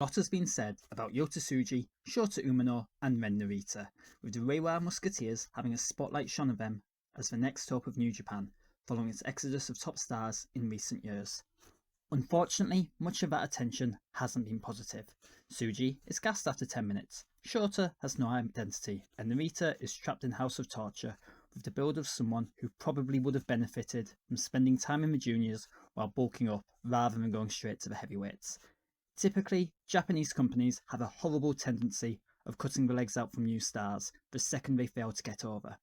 A lot has been said about Yota Tsuji, Shota Umino, and Ren Narita, with the Reiwa Muskateers having a spotlight shone on them as the next hope of New Japan, following its exodus of top stars in recent years. Unfortunately, much of that attention hasn't been positive. Tsuji is gassed after 10 minutes, Shota has no identity, and Narita is trapped in House of Torture, with the build of someone who probably would have benefited from spending time in the juniors while bulking up rather than going straight to the heavyweights. Typically, Japanese companies have a horrible tendency of cutting the legs out from new stars the second they fail to get over.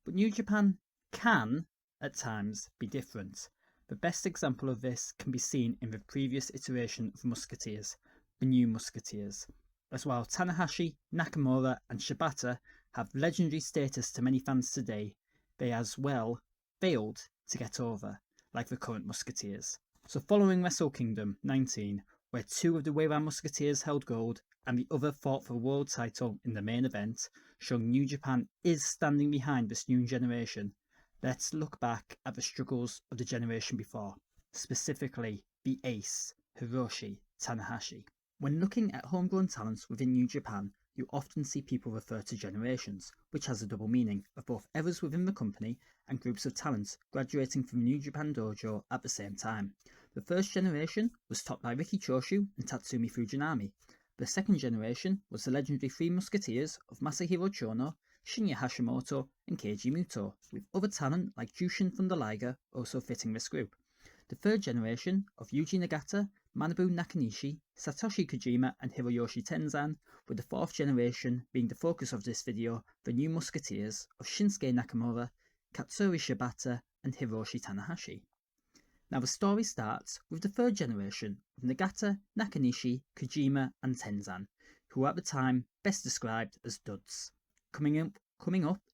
But New Japan can, at times, be different. The best example of this can be seen in the previous iteration of Musketeers, the New Musketeers. As while Tanahashi, Nakamura and Shibata have legendary status to many fans today, they as well failed to get over, like the current Musketeers. So following Wrestle Kingdom 19, where two of the Reiwa Muskateers held gold and the other fought for the world title in the main event, showing New Japan is standing behind this new generation, let's look back at the struggles of the generation before, specifically the ace, Hiroshi Tanahashi. When looking at homegrown talents within New Japan, you often see people refer to generations, which has a double meaning of both eras within the company and groups of talents graduating from the New Japan dojo at the same time. The first generation was topped by Riki Choshu and Tatsumi Fujinami. The second generation was the legendary Three Musketeers of Masahiro Chono, Shinya Hashimoto and Keiji Muto, with other talent like Jushin Thunder Liger also fitting this group. The third generation of Yuji Nagata, Manabu Nakanishi, Satoshi Kojima and Hiroyoshi Tenzan, with the fourth generation being the focus of this video, the New Musketeers of Shinsuke Nakamura, Katsuri Shibata and Hiroshi Tanahashi. Now the story starts with the third generation of Nagata, Nakanishi, Kojima and Tenzan, who were at the time best described as duds, coming up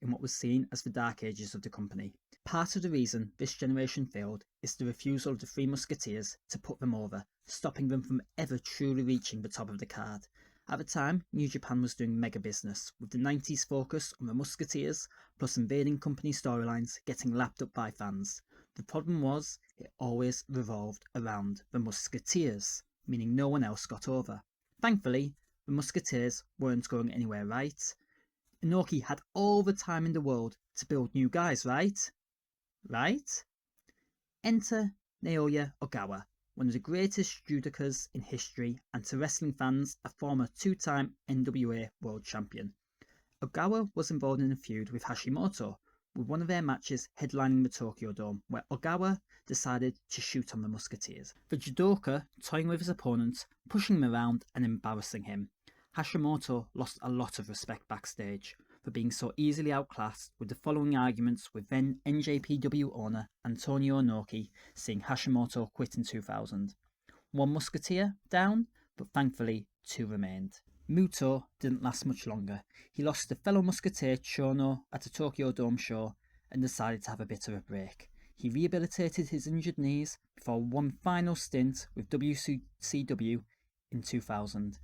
in what was seen as the dark ages of the company. Part of the reason this generation failed is the refusal of the Three Musketeers to put them over, stopping them from ever truly reaching the top of the card. At the time, New Japan was doing mega business, with the 90s focus on the Musketeers, plus invading company storylines getting lapped up by fans. The problem was, it always revolved around the Musketeers, meaning no one else got over. Thankfully, the Musketeers weren't going anywhere, right? Inoki had all the time in the world to build new guys, right? Enter Naoya Ogawa, one of the greatest judokas in history, and to wrestling fans, a former two-time NWA World Champion. Ogawa was involved in a feud with Hashimoto, with one of their matches headlining the Tokyo Dome, where Ogawa decided to shoot on the Musketeers. The judoka toying with his opponent, pushing him around and embarrassing him. Hashimoto lost a lot of respect backstage for being so easily outclassed, with the following arguments with then NJPW owner Antonio Inoki seeing Hashimoto quit in 2000. One Musketeer down, but thankfully two remained. Muto didn't last much longer. He lost to fellow Musketeer Chono at a Tokyo Dome show and decided to have a bit of a break. He rehabilitated his injured knees before one final stint with WCW in 2000.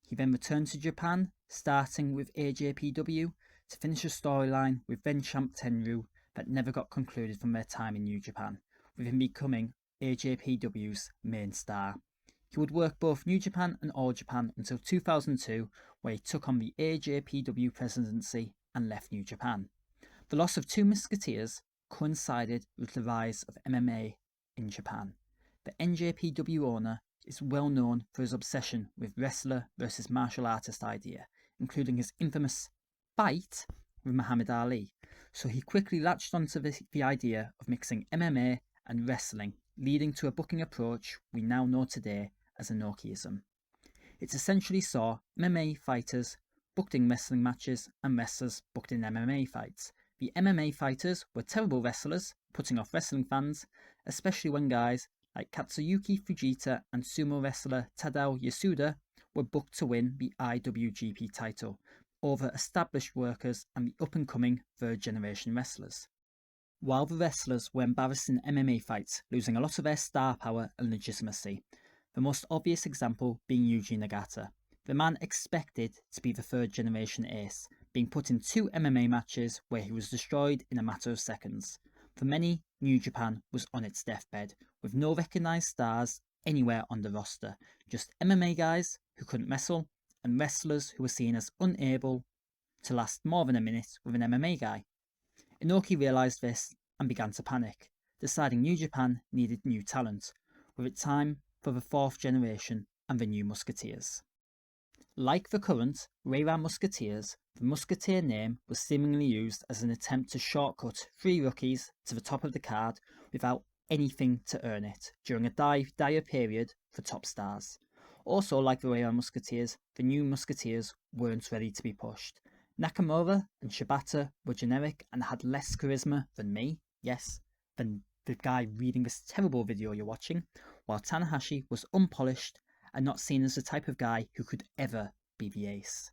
He then returned to Japan, starting with AJPW, to finish a storyline with then champ Tenryu that never got concluded from their time in New Japan, with him becoming AJPW's main star. He would work both New Japan and All Japan until 2002, where he took on the AJPW presidency and left New Japan. The loss of two Musketeers coincided with the rise of MMA in Japan. The NJPW owner is well known for his obsession with wrestler versus martial artist idea, including his infamous fight with Muhammad Ali, so he quickly latched onto the idea of mixing MMA and wrestling, leading to a booking approach we now know today as Inokiism. It essentially saw MMA fighters booked in wrestling matches and wrestlers booked in MMA fights. The MMA fighters were terrible wrestlers, putting off wrestling fans, especially when guys like Katsuyuki Fujita and sumo wrestler Tadao Yasuda were booked to win the IWGP title over established workers and the up-and-coming third-generation wrestlers. While the wrestlers were embarrassed in MMA fights, losing a lot of their star power and legitimacy, the most obvious example being Yuji Nagata. The man expected to be the third-generation ace, being put in two MMA matches where he was destroyed in a matter of seconds. For many, New Japan was on its deathbed, with no recognised stars anywhere on the roster, just MMA guys who couldn't wrestle, and wrestlers who were seen as unable to last more than a minute with an MMA guy. Inoki realised this and began to panic, deciding New Japan needed new talent, with it time for the fourth generation and the new Musketeers. Like the current Reiwa Muskateers, the Musketeer name was seemingly used as an attempt to shortcut 3 rookies to the top of the card without anything to earn it during a dire period for top stars. Also, like the Reiwa Musketeers, the new Musketeers weren't ready to be pushed. Nakamura and Shibata were generic and had less charisma than me, yes, than the guy reading this terrible video you're watching, while Tanahashi was unpolished and not seen as the type of guy who could ever be the ace.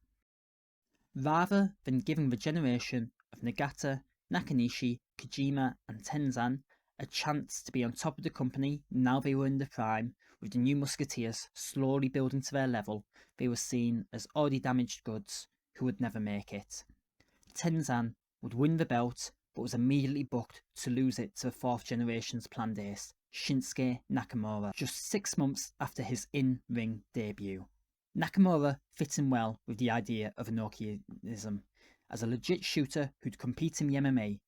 Rather than giving the generation of Nagata, Nakanishi, Kojima and Tenzan a chance to be on top of the company now they were in the prime, with the new Musketeers slowly building to their level, they were seen as already damaged goods who would never make it. Tenzan would win the belt, but was immediately booked to lose it to the 4th generation's planned ace, Shinsuke Nakamura, just 6 months after his in-ring debut. Nakamura fit in well with the idea of Inokiism. As a legit shooter who'd compete in the MMA,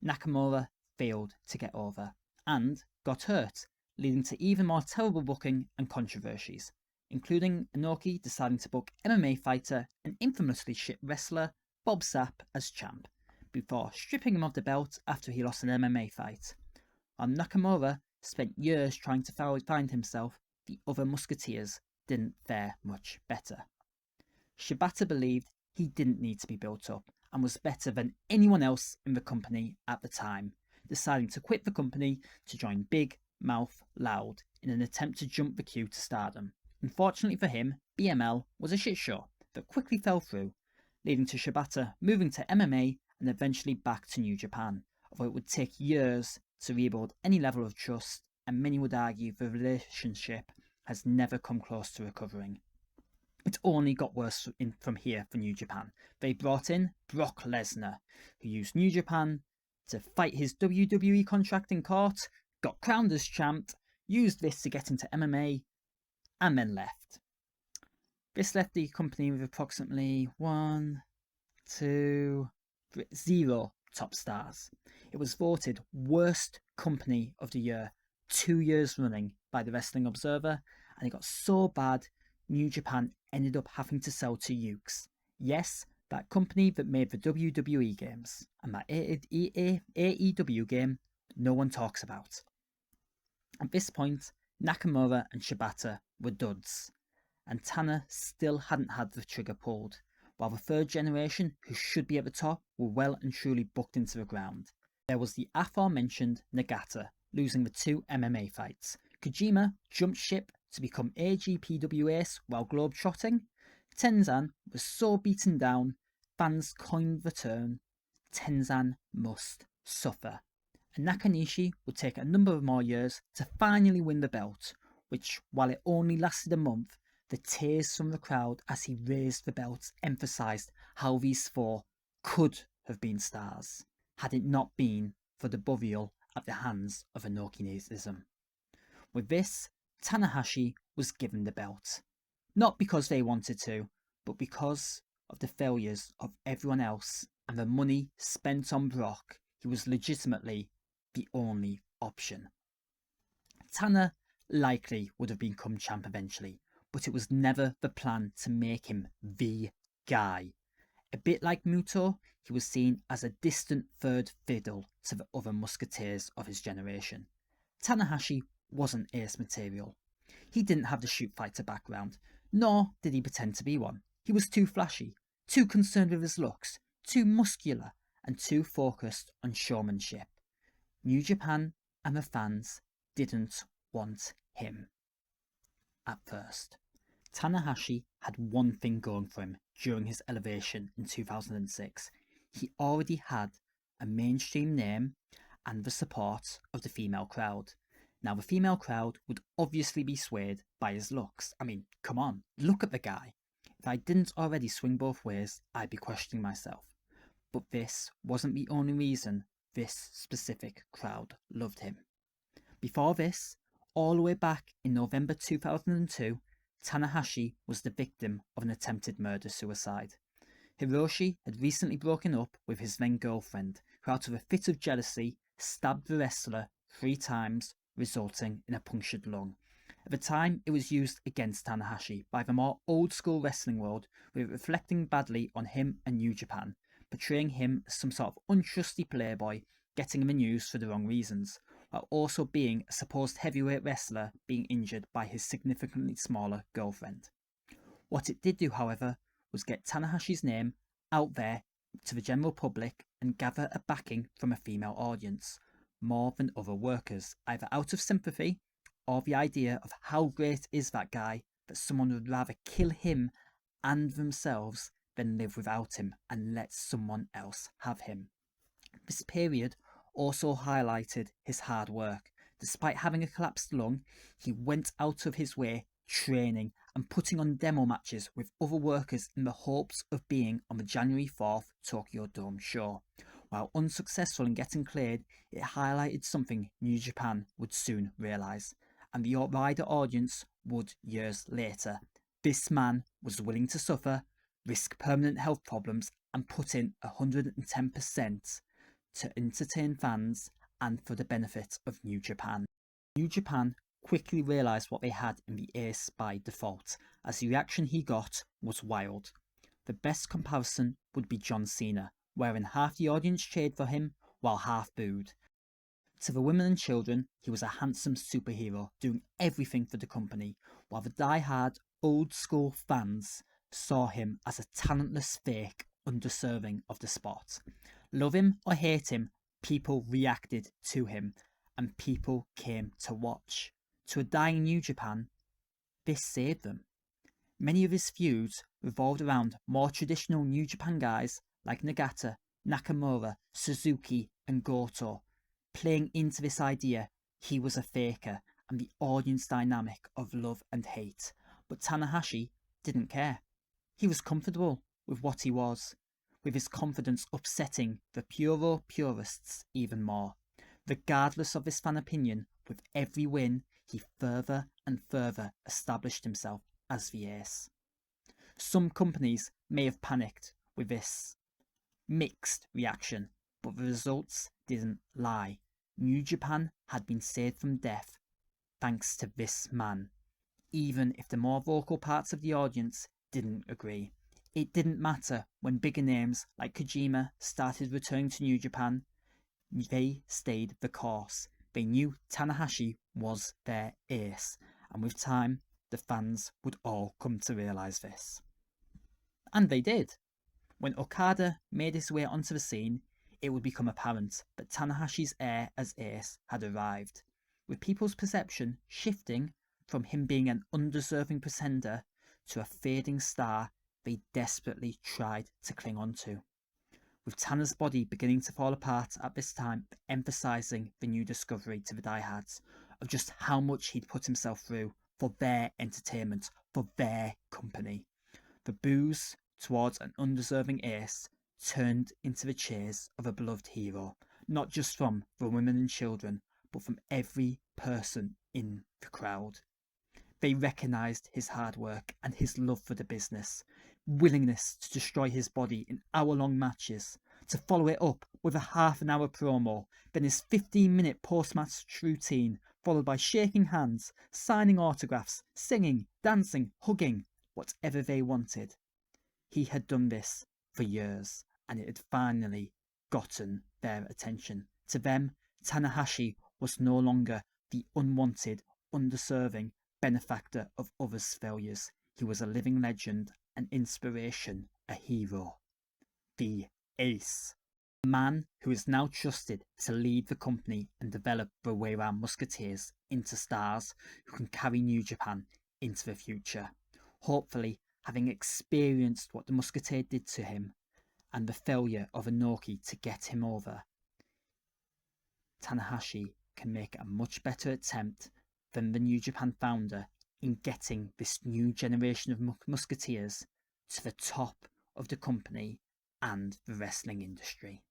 Nakamura failed to get over, and got hurt, leading to even more terrible booking and controversies, including Inoki deciding to book MMA fighter and infamously shit wrestler Bob Sapp as champ, before stripping him of the belt after he lost an MMA fight. While Nakamura spent years trying to find himself, the other Musketeers didn't fare much better. Shibata believed he didn't need to be built up and was better than anyone else in the company at the time, deciding to quit the company to join Big Mouth Loud in an attempt to jump the queue to stardom. Unfortunately for him, BML was a shit show that quickly fell through, leading to Shibata moving to MMA and eventually back to New Japan, although it would take years to rebuild any level of trust, and many would argue the relationship has never come close to recovering. It only got worse from here for New Japan. They brought in Brock Lesnar, who used New Japan to fight his WWE contract in court, got crowned as champ, used this to get into MMA, and then left. This left the company with approximately 0 top stars. It was voted worst company of the year 2 years running by the Wrestling Observer, and it got so bad New Japan ended up having to sell to Ukes. Yes, that company that made the WWE games, and that AEW game no one talks about. At this point, Nakamura and Shibata were duds, and Tana still hadn't had the trigger pulled, while the 3rd generation, who should be at the top, were well and truly booked into the ground. There was the aforementioned Nagata, losing the 2 MMA fights. Kojima jumped ship to become NJPW ace while globetrotting. Tenzan was so beaten down, fans coined the term, Tenzan must suffer. And Nakanishi would take a number of more years to finally win the belt, which, while it only lasted a month, the tears from the crowd as he raised the belt emphasised how these 4 could have been stars, had it not been for the burial at the hands of Inokiism. With this, Tanahashi was given the belt. Not because they wanted to, but because of the failures of everyone else and the money spent on Brock, he was legitimately the only option. Tana likely would have become champ eventually, but it was never the plan to make him the guy. A bit like Muto, he was seen as a distant 3rd fiddle to the other Musketeers of his generation. Tanahashi wasn't ace material. He didn't have the shoot fighter background, nor did he pretend to be one. He was too flashy, too concerned with his looks, too muscular, and too focused on showmanship. New Japan and the fans didn't want him. At first, Tanahashi had one thing going for him during his elevation in 2006. He already had a mainstream name and the support of the female crowd. Now, the female crowd would obviously be swayed by his looks. I mean, come on, look at the guy. If I didn't already swing both ways, I'd be questioning myself. But this wasn't the only reason this specific crowd loved him. Before this, all the way back in November 2002, Tanahashi was the victim of an attempted murder-suicide. Hiroshi had recently broken up with his then girlfriend, who out of a fit of jealousy stabbed the wrestler 3 times, resulting in a punctured lung. At the time, it was used against Tanahashi by the more old-school wrestling world, with it reflecting badly on him and New Japan, portraying him as some sort of untrusty playboy, getting in the news for the wrong reasons, while also being a supposed heavyweight wrestler being injured by his significantly smaller girlfriend. What it did do, however, was get Tanahashi's name out there to the general public and gather a backing from a female audience, more than other workers, either out of sympathy or the idea of how great is that guy that someone would rather kill him and themselves than live without him and let someone else have him. This period also highlighted his hard work. Despite having a collapsed lung, he went out of his way training and putting on demo matches with other workers in the hopes of being on the January 4th Tokyo Dome show. While unsuccessful in getting cleared, it highlighted something New Japan would soon realise, and the wider audience would years later. This man was willing to suffer, risk permanent health problems, and put in 110% to entertain fans and for the benefit of New Japan. New Japan quickly realised what they had in the ace by default, as the reaction he got was wild. The best comparison would be John Cena, wherein half the audience cheered for him while half booed. To the women and children, he was a handsome superhero doing everything for the company, while the die-hard old-school fans saw him as a talentless fake undeserving of the spot. Love him or hate him, people reacted to him, and people came to watch. To a dying New Japan, this saved them. Many of his feuds revolved around more traditional New Japan guys like Nagata, Nakamura, Suzuki, and Goto, playing into this idea he was a faker and the audience dynamic of love and hate. But Tanahashi didn't care. He was comfortable with what he was, with his confidence upsetting the puro purists even more. Regardless of his fan opinion, with every win, he further and further established himself as the ace. Some companies may have panicked with this mixed reaction, but the results didn't lie. New Japan had been saved from death thanks to this man, even if the more vocal parts of the audience didn't agree. It didn't matter when bigger names like Kojima started returning to New Japan. They stayed the course. They knew Tanahashi was their ace, and with time, the fans would all come to realise this. And they did. When Okada made his way onto the scene, it would become apparent that Tanahashi's heir as ace had arrived, with people's perception shifting from him being an undeserving pretender to a fading star they desperately tried to cling on to. With Tana's body beginning to fall apart at this time, emphasising the new discovery to the diehards of just how much he'd put himself through for their entertainment, for their company. The boos towards an undeserving ace turned into the cheers of a beloved hero, not just from the women and children, but from every person in the crowd. They recognised his hard work and his love for the business, willingness to destroy his body in hour-long matches, to follow it up with a half-an-hour promo, then his 15-minute post-match routine, followed by shaking hands, signing autographs, singing, dancing, hugging, whatever they wanted. He had done this for years, and it had finally gotten their attention. To them, Tanahashi was no longer the unwanted, undeserving benefactor of others' failures. He was a living legend, an inspiration, a hero. The ace. A man who is now trusted to lead the company and develop the Reiwa Muskateers into stars who can carry New Japan into the future. Hopefully, having experienced what the Musketeer did to him and the failure of Inoki to get him over, Tanahashi can make a much better attempt than the New Japan founder in getting this new generation of Musketeers to the top of the company and the wrestling industry.